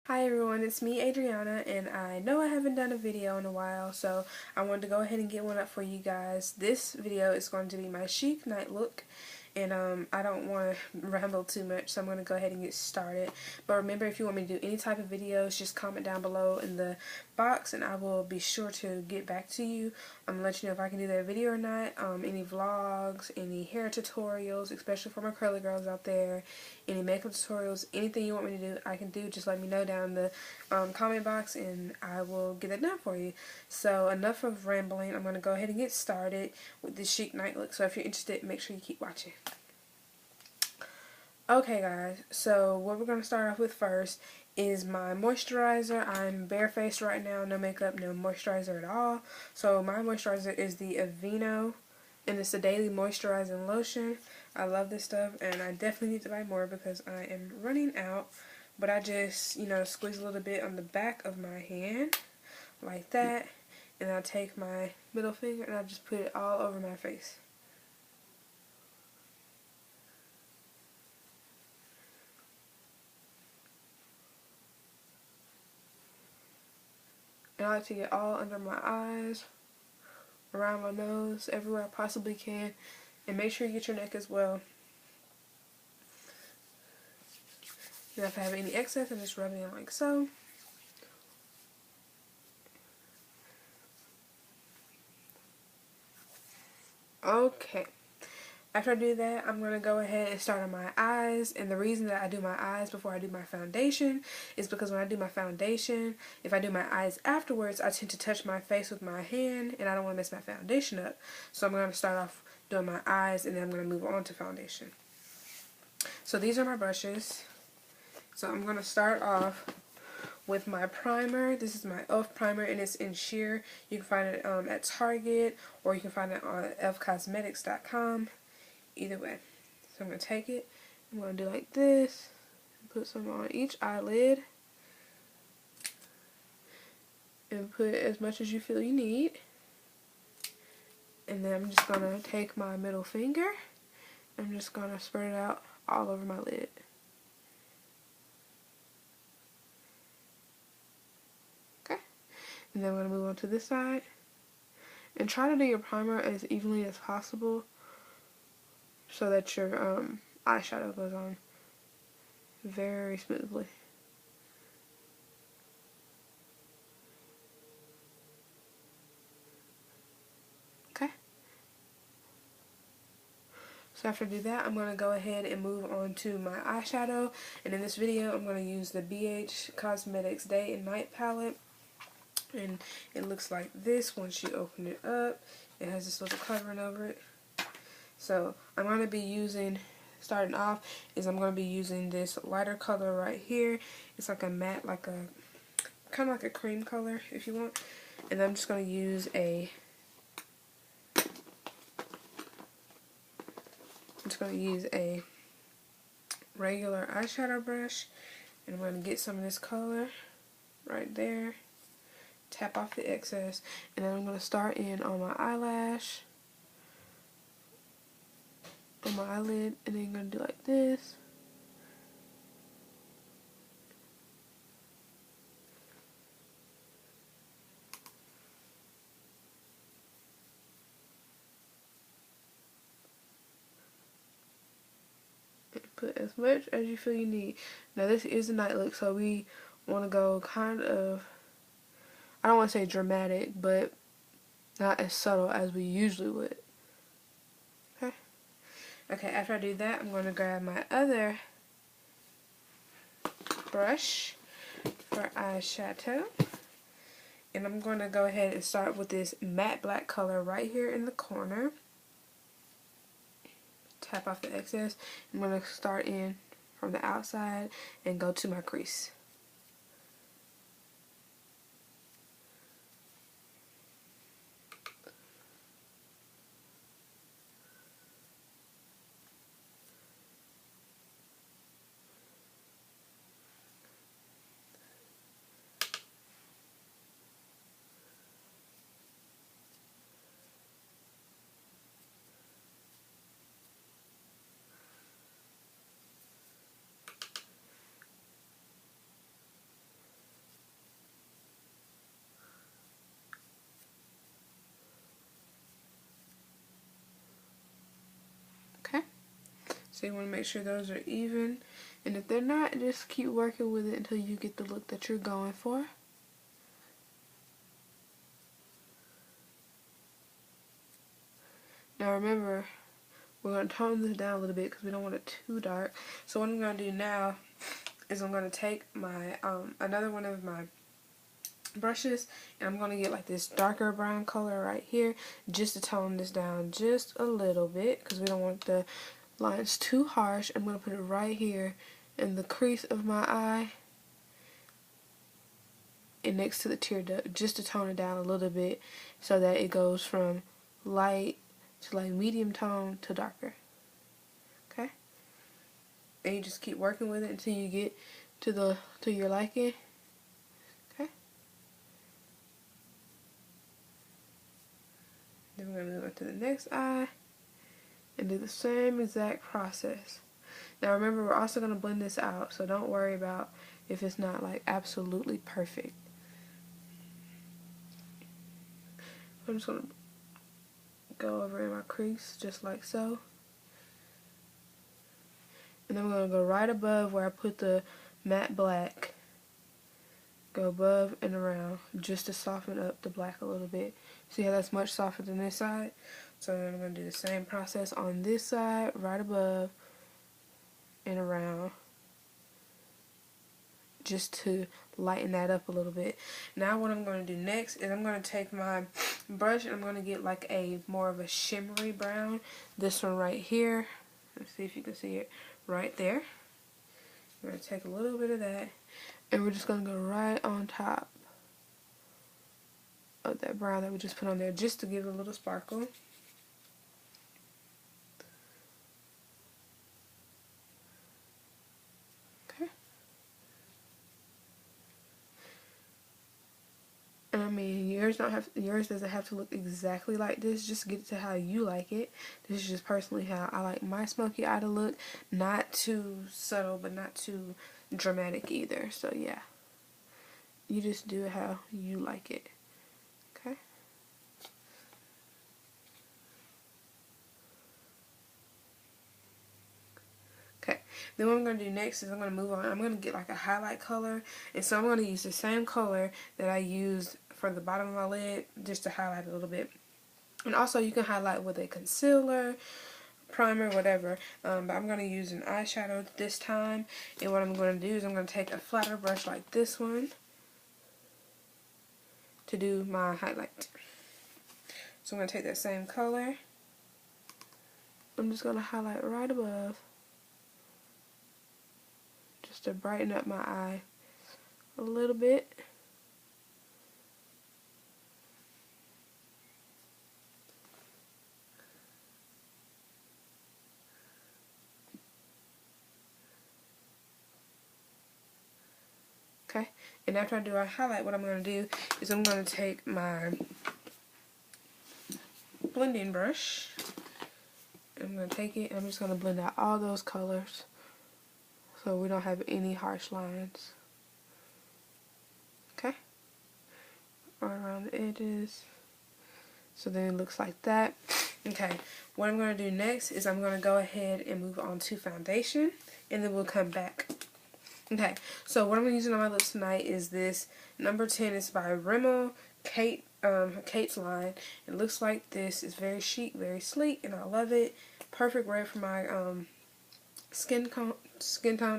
Hi everyone, it's me Adriana, and I know I haven't done a video in a while, so I wanted to go ahead and get one up for you guys. This video is going to be my chic night look, and I don't want to ramble too much, so I'm going to go ahead and get started. But remember, if you want me to do any type of videos, just comment down below in the box and I will be sure to get back to you. I'm going to let you know if I can do that video or not. Any vlogs, any hair tutorials, especially for my curly girls out there, any makeup tutorials, anything you want me to do, I can do. Just let me know down in the comment box and I will get it done for you. So enough of rambling. I'm going to go ahead and get started with this chic night look. So if you're interested, make sure you keep watching. Okay guys, so what we're going to start off with first is my moisturizer. I'm barefaced right now, no makeup, no moisturizer at all. So my moisturizer is the Aveeno, and it's a daily moisturizing lotion. I love this stuff, and I definitely need to buy more because I am running out. But I just, squeeze a little bit on the back of my hand, like that, and I take my middle finger and I just put it all over my face. And I like to get all under my eyes, around my nose, everywhere I possibly can. And make sure you get your neck as well. And if I have any excess, I just rub it in like so. Okay. After I do that, I'm going to go ahead and start on my eyes. And the reason that I do my eyes before I do my foundation is because when I do my foundation, if I do my eyes afterwards, I tend to touch my face with my hand and I don't want to mess my foundation up. So I'm going to start off doing my eyes and then I'm going to move on to foundation. So these are my brushes. So I'm going to start off with my primer. This is my e.l.f. primer and it's in sheer. You can find it at Target or you can find it on elfcosmetics.com. Either way. So I'm going to take it, I'm going to do like this, put some on each eyelid, and put as much as you feel you need. And then I'm just going to take my middle finger, I'm just going to spread it out all over my lid. Okay, and then I'm going to move on to this side. And try to do your primer as evenly as possible so that your eyeshadow goes on very smoothly. Okay. So after I do that, I'm going to go ahead and move on to my eyeshadow. And in this video, I'm going to use the BH Cosmetics Day and Night palette. And it looks like this once you open it up. It has this little covering over it. So I'm going to be using, starting off, is I'm going to be using this lighter color right here. It's like a matte, like a, kind of like a cream color if you want. And I'm just going to use a, regular eyeshadow brush. And I'm going to get some of this color right there. Tap off the excess. And then I'm going to start in on my eyelash, on my eyelid, and then I'm going to do like this. And put as much as you feel you need. Now this is a night look, so we want to go kind of, I don't want to say dramatic, but not as subtle as we usually would. Okay. Okay, after I do that, I'm going to grab my other brush for eyeshadow. And I'm going to go ahead and start with this matte black color right here in the corner. Tap off the excess. I'm going to start in from the outside and go to my crease. So you want to make sure those are even. And if they're not, just keep working with it until you get the look that you're going for. Now remember, we're going to tone this down a little bit because we don't want it too dark. So what I'm going to do now is I'm going to take my another one of my brushes, and I'm going to get like this darker brown color right here just to tone this down just a little bit because we don't want the lines too harsh. I'm going to put it right here in the crease of my eye and next to the tear duct just to tone it down a little bit so that it goes from light to like medium tone to darker. Okay? And you just keep working with it until you get to your liking. Okay? Then we're going to move on to the next eye and do the same exact process. Now remember, we're also going to blend this out, so don't worry about if it's not like absolutely perfect. I'm just going to go over in my crease just like so. And then I'm going to go right above where I put the matte black. Go above and around just to soften up the black a little bit. See how that's much softer than this side? So then I'm going to do the same process on this side, right above and around, just to lighten that up a little bit. Now what I'm going to do next is I'm going to take my brush and I'm going to get like a more of a shimmery brown. This one right here. Let's see if you can see it right there. I'm going to take a little bit of that and we're just going to go right on top of that brown that we just put on there just to give it a little sparkle. Okay. And I mean, yours doesn't have to look exactly like this. Just get it to how you like it. This is just personally how I like my smoky eye to look. Not too subtle, but not too dramatic either. So yeah, you just do it how you like it. Okay. Okay, then what I'm going to do next is I'm going to move on. I'm going to get like a highlight color, and so I'm going to use the same color that I used for the bottom of my lid just to highlight a little bit. And also you can highlight with a concealer, primer, whatever, but I'm going to use an eyeshadow this time. And what I'm going to do is I'm going to take a flatter brush like this one to do my highlight. So I'm going to take that same color. I'm just going to highlight right above just to brighten up my eye a little bit. Okay, and after I do a highlight, what I'm going to do is I'm going to take my blending brush. I'm going to take it and I'm just going to blend out all those colors so we don't have any harsh lines. Okay, right around the edges. So then it looks like that. Okay, what I'm going to do next is I'm going to go ahead and move on to foundation, and then we'll come back. Okay, so what I'm using on my lips tonight is this number 10. It's by Rimmel Kate's line. It looks like this. It's very chic, very sleek, and I love it. Perfect red for my skin tone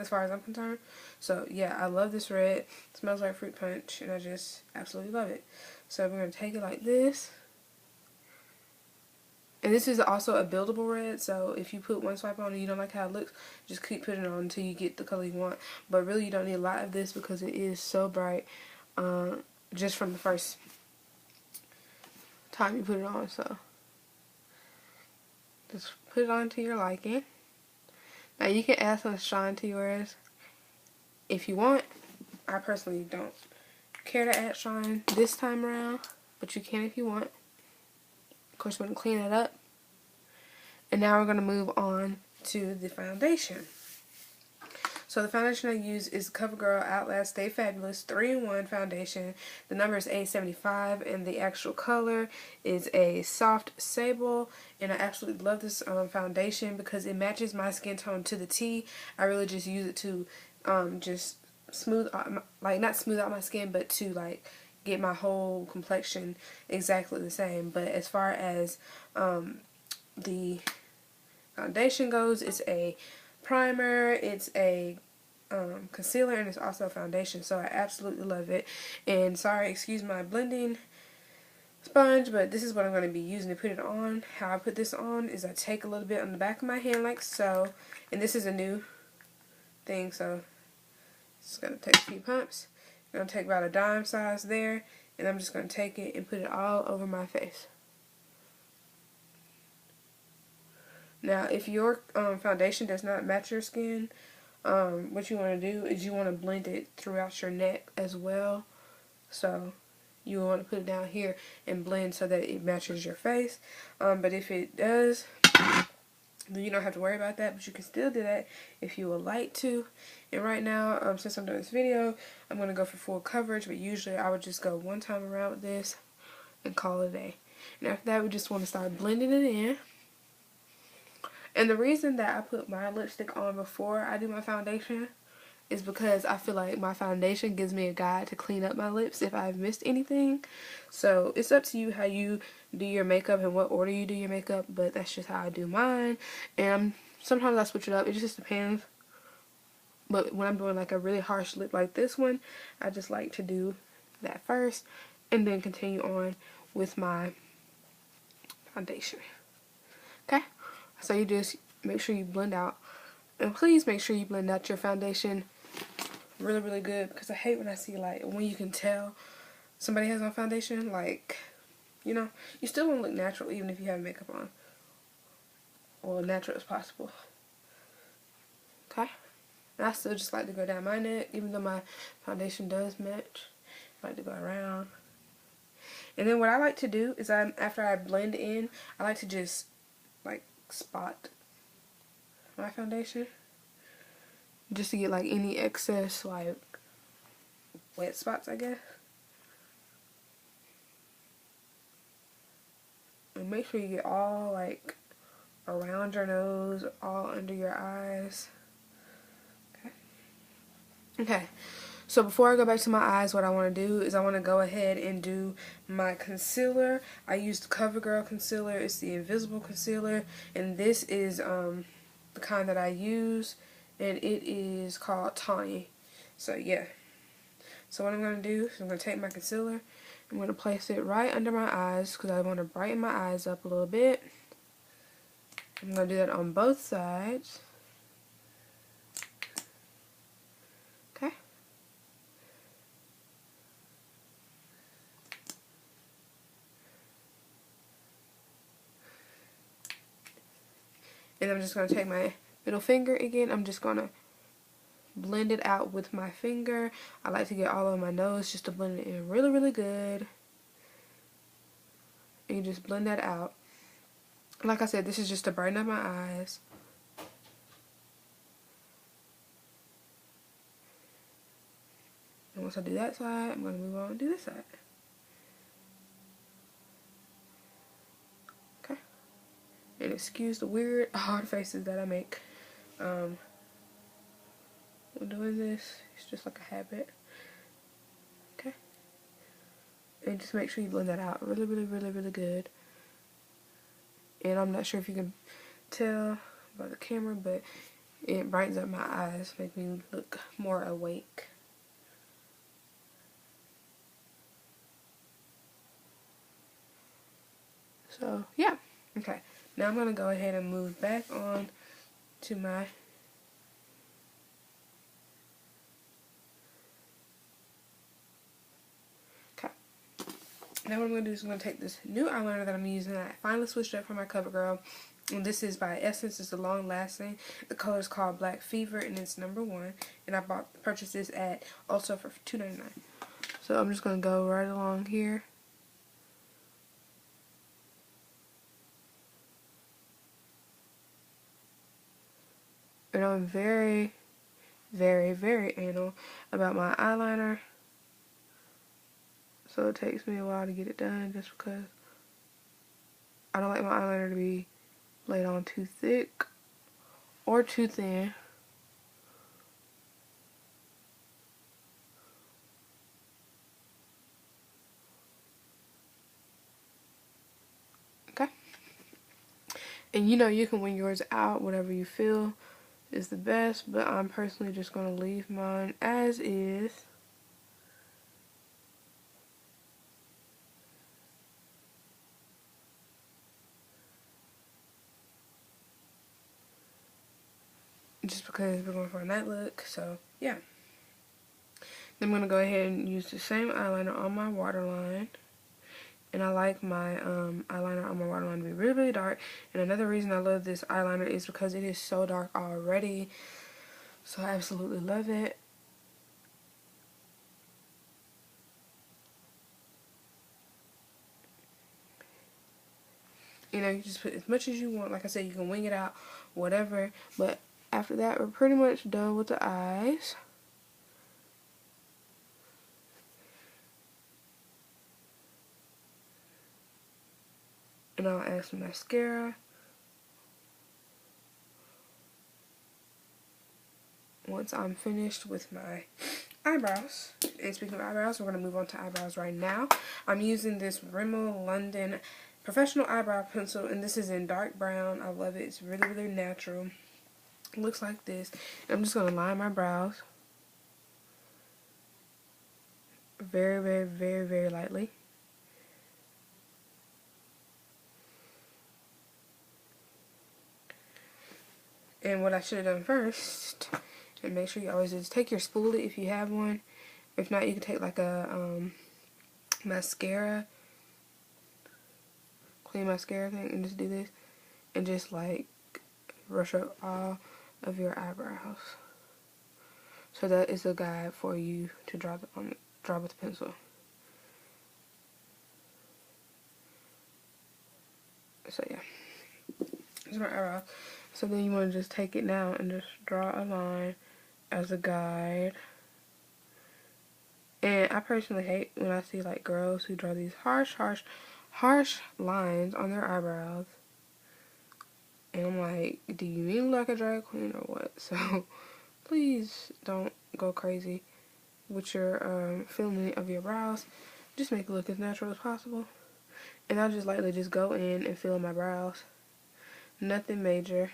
as far as I'm concerned. So yeah, I love this red. It smells like fruit punch, and I just absolutely love it. So I'm going to take it like this. And this is also a buildable red, so if you put one swipe on and you don't like how it looks, just keep putting it on until you get the color you want. But really, you don't need a lot of this because it is so bright just from the first time you put it on. So just put it on to your liking. Now you can add some shine to yours if you want. I personally don't care to add shine this time around, but you can if you want. Of course, we're going to clean it up. And now we're going to move on to the foundation. So So the foundation I use is CoverGirl Outlast Stay Fabulous 3-in-1 foundation. The number is A75 and the actual color is a soft sable. And I absolutely love this foundation because it matches my skin tone to the T. I really just use it to just smooth out not smooth out my skin, but to like get my whole complexion exactly the same. But as far as the foundation goes, it's a primer, it's a concealer, and it's also a foundation, so I absolutely love it. And sorry, excuse my blending sponge, but this is what I'm going to be using to put it on. How I put this on is I take a little bit on the back of my hand like so, and this is a new thing, so it's going to take a few pumps. I'm going to take about a dime size there, and I'm just going to take it and put it all over my face. Now, if your foundation does not match your skin, what you want to do is you want to blend it throughout your neck as well. So you want to put it down here and blend so that it matches your face. But if it does, then you don't have to worry about that, but you can still do that if you would like to. And right now, since I'm doing this video, I'm going to go for full coverage, but usually I would just go one time around with this and call it a day. And after that, we just want to start blending it in. And the reason that I put my lipstick on before I do my foundation is because I feel like my foundation gives me a guide to clean up my lips if I've missed anything. So it's up to you how you do your makeup and what order you do your makeup, but that's just how I do mine. And sometimes I switch it up, it just depends. But when I'm doing like a really harsh lip like this one, I just like to do that first and then continue on with my foundation. Okay? So you just make sure you blend out, and please make sure you blend out your foundation really, really good, because I hate when I see like when you can tell somebody has on foundation, like, you know, you still want to look natural even if you have makeup on, or natural as possible. Okay, and I still just like to go down my neck, even though my foundation does match. I like to go around, and then what I like to do is after I blend in, I like to just like spot my foundation just to get like any excess like wet spots, I guess. And make sure you get all like around your nose, all under your eyes. Okay, so before I go back to my eyes, what I want to do is I want to go ahead and do my concealer. I used the CoverGirl concealer. It's the invisible concealer, and this is the kind that I use, and it is called Tawny. So yeah, so what I'm going to do is I'm going to take my concealer, I'm going to place it right under my eyes because I want to brighten my eyes up a little bit. I'm going to do that on both sides. Okay. And I'm just going to take my middle finger again. I'm just going to blend it out with my finger. I like to get all over my nose just to blend it in really, really good. And you just blend that out. Like I said, this is just to brighten up my eyes. And once I do that side, I'm going to move on and do this side. Okay. And excuse the weird, hard faces that I make when doing this. It's just like a habit. Okay. And just make sure you blend that out really, really, really, really good. And I'm not sure if you can tell by the camera, but it brightens up my eyes, make me look more awake. So yeah, okay. Now I'm going to go ahead and move back on to my Now what I'm going to do is I'm going to take this new eyeliner that I'm using. I finally switched up from my CoverGirl. And this is by Essence. It's a long lasting. The color is called Black Fever and it's #1. And I purchased this at Ulta for $2.99. So I'm just going to go right along here. And I'm very very, very anal about my eyeliner. So it takes me a while to get it done just because I don't like my eyeliner to be laid on too thick or too thin. Okay. And you know, you can wing yours out, whatever you feel is the best, but I'm personally just going to leave mine as is. Just because we're going for a night look, so yeah. Then I'm going to go ahead and use the same eyeliner on my waterline. And I like my eyeliner on my waterline to be really, really dark. And another reason I love this eyeliner is because it is so dark already. So I absolutely love it. You know, you just put as much as you want. Like I said, you can wing it out, whatever. But after that, we're pretty much done with the eyes. And I'll add some mascara. Once I'm finished with my eyebrows. And speaking of eyebrows, we're going to move on to eyebrows right now. I'm using this Rimmel London Professional Eyebrow Pencil, and this is in dark brown. I love it. It's really, really natural. It looks like this. And I'm just going to line my brows. Very, very, very, very lightly. And what I should have done first, and make sure you always just take your spoolie if you have one. If not, you can take like a mascara, clean mascara thing, and just do this. And just like brush up all of your eyebrows. So that is a guide for you to draw with the pencil. So yeah, it's my eyebrow. So then you want to just take it now and just draw a line as a guide. And I personally hate when I see like girls who draw these harsh lines on their eyebrows. And I'm like, do you mean like a drag queen or what? So please don't go crazy with your filling of your brows. Just make it look as natural as possible. And I just lightly just go in and fill my brows. Nothing major.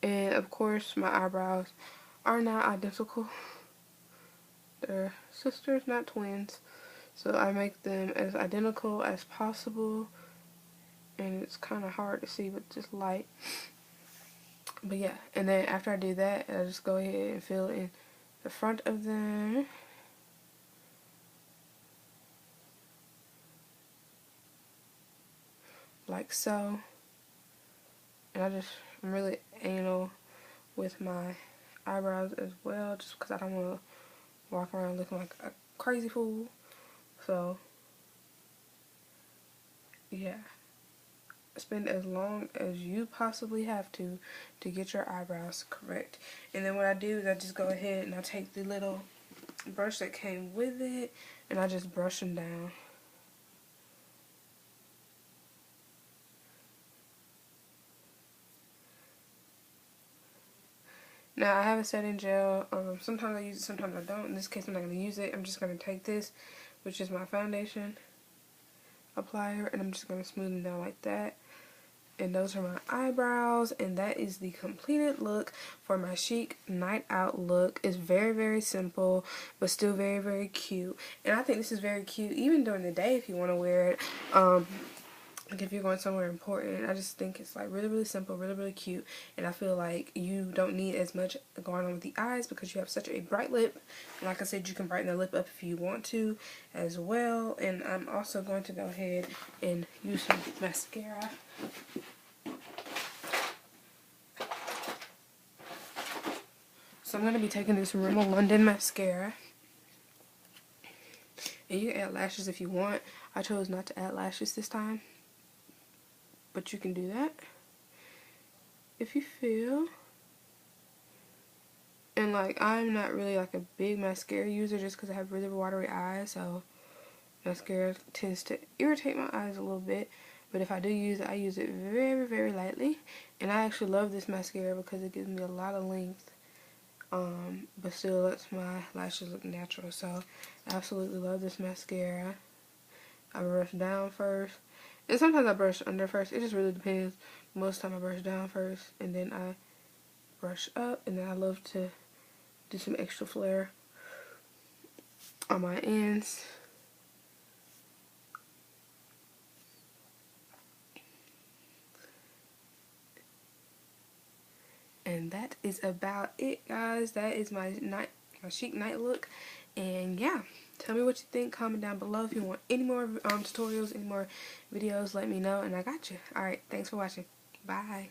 And of course, my eyebrows are not identical. They're sisters, not twins. So I make them as identical as possible. And it's kind of hard to see with this light. But yeah, and then after I do that, I just go ahead and fill in the front of them. Like so. And I'm really anal with my eyebrows as well, just because I don't want to walk around looking like a crazy fool. So yeah, spend as long as you possibly have to get your eyebrows correct. And then what I do is I just go ahead and I take the little brush that came with it and I just brush them down. Now I have a setting gel. Sometimes I use it, sometimes I don't. In this case I'm not going to use it. I'm just going to take this, which is my foundation applier, and I'm just going to smooth them down like that. And those are my eyebrows, and that is the completed look for my chic night out look. It's very, very simple, but still very, very cute. And I think this is very cute even during the day if you want to wear it. Like if you're going somewhere important. I just think it's like really, really simple, really, really cute. And I feel like you don't need as much going on with the eyes because you have such a bright lip. And like I said, you can brighten the lip up if you want to as well. And I'm also going to go ahead and use some mascara. So I'm going to be taking this Rimmel London mascara. And you can add lashes if you want. I chose not to add lashes this time. But you can do that. if you feel. And like, I'm not really like a big mascara user just because I have really watery eyes, so mascara tends to irritate my eyes a little bit. But if I do use it, I use it very, very lightly. And I actually love this mascara because it gives me a lot of length, but still lets my lashes look natural. So I absolutely love this mascara. I brush down first, and sometimes I brush under first. It just really depends. Most of the time I brush down first, and then I brush up, and then I love to do some extra flare on my ends. And that is about it, guys. That is my chic night look. And yeah, tell me what you think. Comment down below. If you want any more tutorials, any more videos, let me know, and I got you. Alright, thanks for watching. Bye.